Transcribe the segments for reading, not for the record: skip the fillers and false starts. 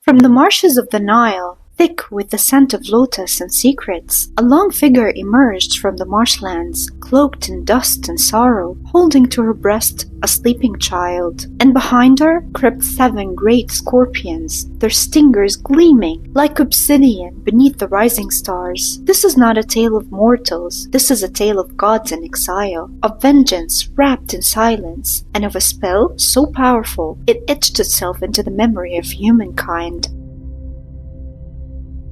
From the marshes of the Nile, thick with the scent of lotus and secrets, a long figure emerged from the marshlands, cloaked in dust and sorrow, holding to her breast a sleeping child. And behind her crept 7 great scorpions, their stingers gleaming like obsidian beneath the rising stars. This is not a tale of mortals, this is a tale of gods in exile, of vengeance wrapped in silence, and of a spell so powerful it etched itself into the memory of humankind.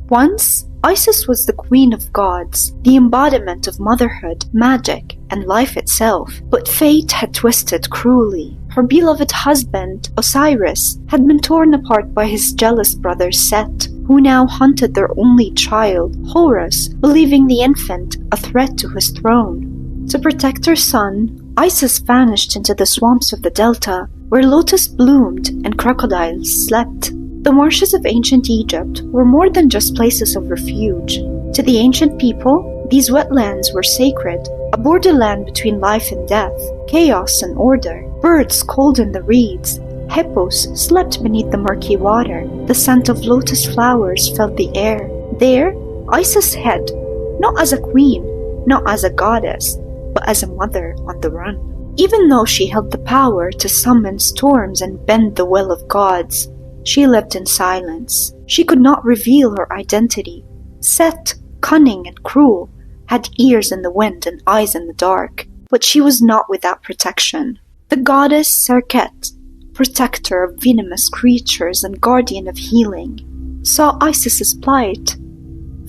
Once, Isis was the queen of gods, the embodiment of motherhood, magic, and life itself. But fate had twisted cruelly. Her beloved husband, Osiris, had been torn apart by his jealous brother Set, who now hunted their only child, Horus, believing the infant a threat to his throne. To protect her son, Isis vanished into the swamps of the delta, where lotus bloomed and crocodiles slept. The marshes of ancient Egypt were more than just places of refuge. To the ancient people, these wetlands were sacred, a borderland between life and death, chaos and order. Birds called in the reeds, hippos slept beneath the murky water, the scent of lotus flowers filled the air. There, Isis hid, not as a queen, not as a goddess, but as a mother on the run. Even though she held the power to summon storms and bend the will of gods, she lived in silence. She could not reveal her identity. Set, cunning and cruel, had ears in the wind and eyes in the dark, but she was not without protection. The goddess Serket, protector of venomous creatures and guardian of healing, saw Isis's plight.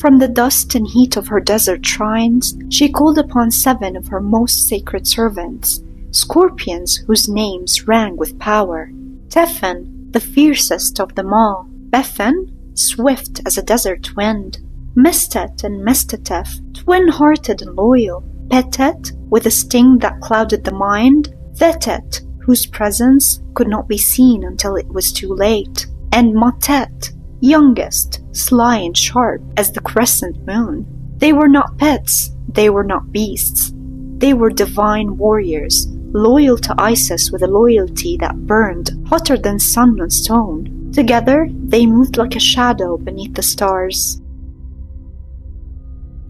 From the dust and heat of her desert shrines, she called upon 7 of her most sacred servants, scorpions whose names rang with power. Tephen, the fiercest of them all, Bethen, swift as a desert wind, Mestet and Mestatef, twin-hearted and loyal, Petet, with a sting that clouded the mind, Thetet, whose presence could not be seen until it was too late, and Matet, youngest, sly and sharp as the crescent moon. They were not pets, they were not beasts. They were divine warriors, loyal to Isis with a loyalty that burned hotter than sun on stone. Together, they moved like a shadow beneath the stars.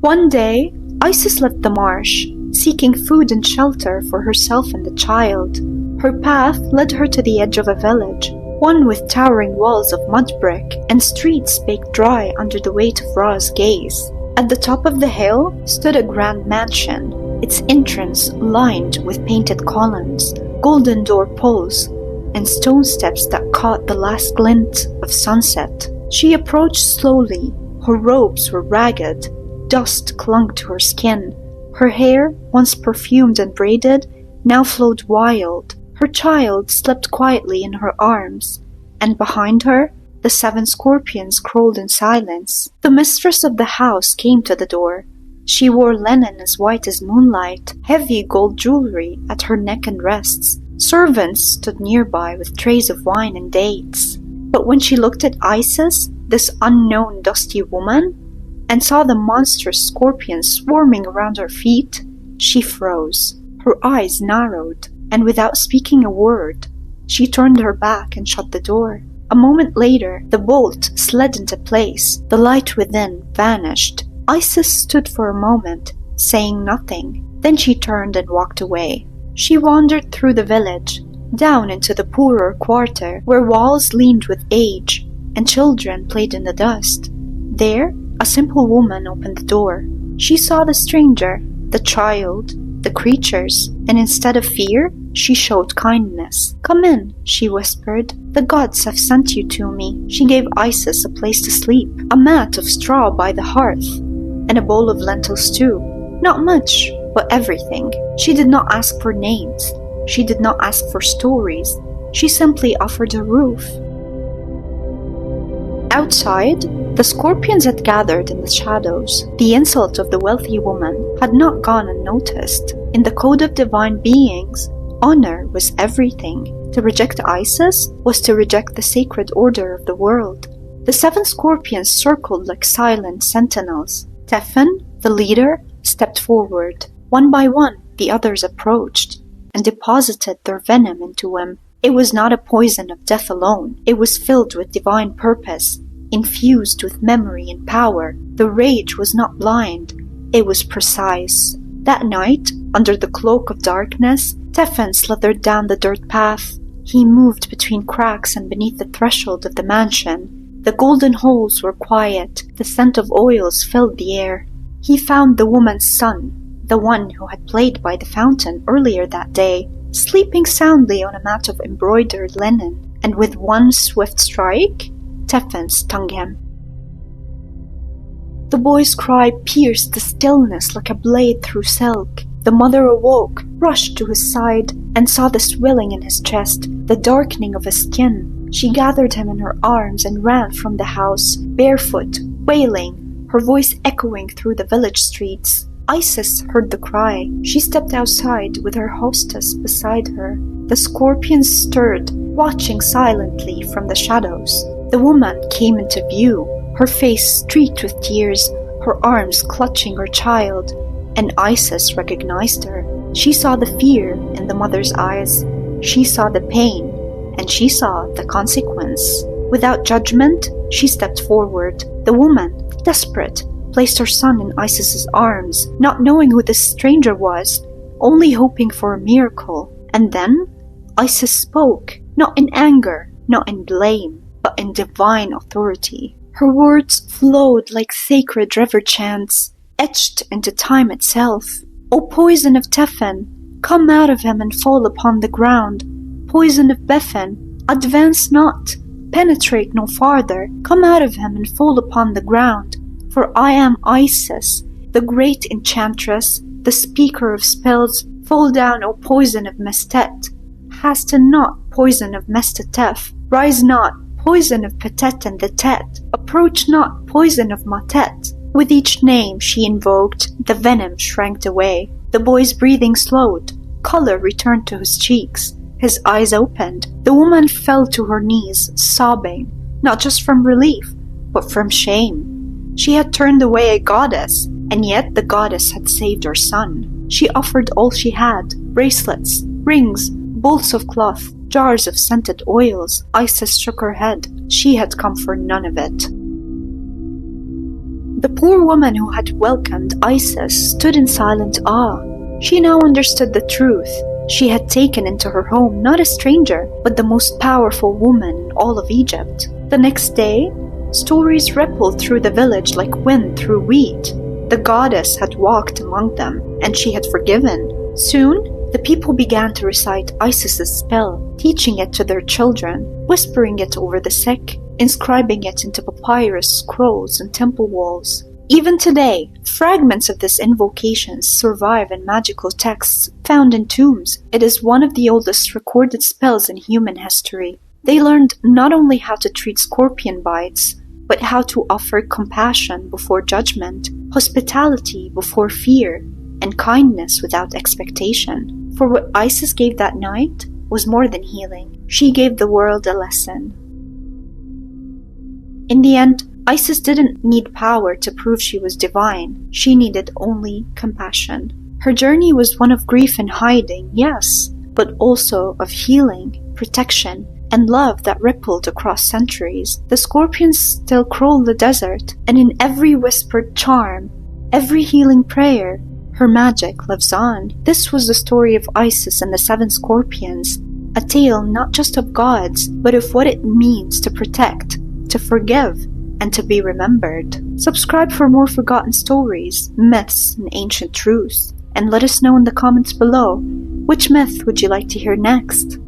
One day, Isis left the marsh, seeking food and shelter for herself and the child. Her path led her to the edge of a village, one with towering walls of mud brick and streets baked dry under the weight of Ra's gaze. At the top of the hill stood a grand mansion, its entrance lined with painted columns, golden door poles, and stone steps that caught the last glint of sunset. She approached slowly. Her robes were ragged, dust clung to her skin. Her hair, once perfumed and braided, now flowed wild. Her child slept quietly in her arms, and behind her, the 7 scorpions crawled in silence. The mistress of the house came to the door. She wore linen as white as moonlight, heavy gold jewelry at her neck and wrists. Servants stood nearby with trays of wine and dates. But when she looked at Isis, this unknown dusty woman, and saw the monstrous scorpions swarming around her feet, she froze. Her eyes narrowed, and without speaking a word, she turned her back and shut the door. A moment later, the bolt slid into place. The light within vanished. Isis stood for a moment, saying nothing. Then she turned and walked away. She wandered through the village, down into the poorer quarter, where walls leaned with age, and children played in the dust. There, a simple woman opened the door. She saw the stranger, the child, the creatures, and instead of fear, she showed kindness. "Come in," she whispered. "The gods have sent you to me." She gave Isis a place to sleep, a mat of straw by the hearth, and a bowl of lentil stew. Not much, but everything. She did not ask for names. She did not ask for stories. She simply offered a roof. Outside, the scorpions had gathered in the shadows. The insult of the wealthy woman had not gone unnoticed. In the code of divine beings, honor was everything. To reject Isis was to reject the sacred order of the world. The 7 scorpions circled like silent sentinels. Tephen, the leader, stepped forward. One by one, the others approached and deposited their venom into him. It was not a poison of death alone. It was filled with divine purpose, infused with memory and power. The rage was not blind. It was precise. That night, under the cloak of darkness, Tefn slithered down the dirt path. He moved between cracks and beneath the threshold of the mansion. The golden halls were quiet. The scent of oils filled the air. He found the woman's son, the one who had played by the fountain earlier that day, sleeping soundly on a mat of embroidered linen, and with one swift strike, Tefn stung him. The boy's cry pierced the stillness like a blade through silk. The mother awoke, rushed to his side, and saw the swelling in his chest, the darkening of his skin. She gathered him in her arms and ran from the house, barefoot, wailing, her voice echoing through the village streets. Isis heard the cry. She stepped outside with her hostess beside her. The scorpions stirred, watching silently from the shadows. The woman came into view, her face streaked with tears, her arms clutching her child, and Isis recognized her. She saw the fear in the mother's eyes. She saw the pain, and she saw the consequence. Without judgment, she stepped forward. The woman, desperate, placed her son in Isis's arms, not knowing who this stranger was, only hoping for a miracle. And then Isis spoke, not in anger, not in blame, but in divine authority. Her words flowed like sacred river chants, etched into time itself. O poison of Tefn, come out of him and fall upon the ground. Poison of Bethen, advance not, penetrate no farther. Come out of him and fall upon the ground. For I am Isis, the great enchantress, the speaker of spells. Fall down, O poison of Mestet. Hasten not, poison of Mestetef. Rise not, poison of Petet and the Tet. Approach not, poison of Matet. With each name she invoked, the venom shrank away. The boy's breathing slowed. Color returned to his cheeks. His eyes opened. The woman fell to her knees, sobbing, not just from relief, but from shame. She had turned away a goddess, and yet the goddess had saved her son. She offered all she had: bracelets, rings, bolts of cloth, jars of scented oils. Isis shook her head. She had come for none of it. The poor woman who had welcomed Isis stood in silent awe. She now understood the truth. She had taken into her home not a stranger, but the most powerful woman in all of Egypt. The next day, stories rippled through the village like wind through wheat. The goddess had walked among them, and she had forgiven. Soon, the people began to recite Isis's spell, teaching it to their children, whispering it over the sick, inscribing it into papyrus scrolls and temple walls. Even today, fragments of this invocation survive in magical texts found in tombs. It is one of the oldest recorded spells in human history. They learned not only how to treat scorpion bites, but how to offer compassion before judgment, hospitality before fear, and kindness without expectation. For what Isis gave that night was more than healing. She gave the world a lesson. In the end, Isis didn't need power to prove she was divine. She needed only compassion. Her journey was one of grief and hiding, yes, but also of healing, protection, and love that rippled across centuries. The scorpions still crawl the desert, and in every whispered charm, every healing prayer, her magic lives on. This was the story of Isis and the 7 scorpions, a tale not just of gods, but of what it means to protect, to forgive, and to be remembered. Subscribe for more forgotten stories, myths, and ancient truths, and let us know in the comments below, which myth would you like to hear next?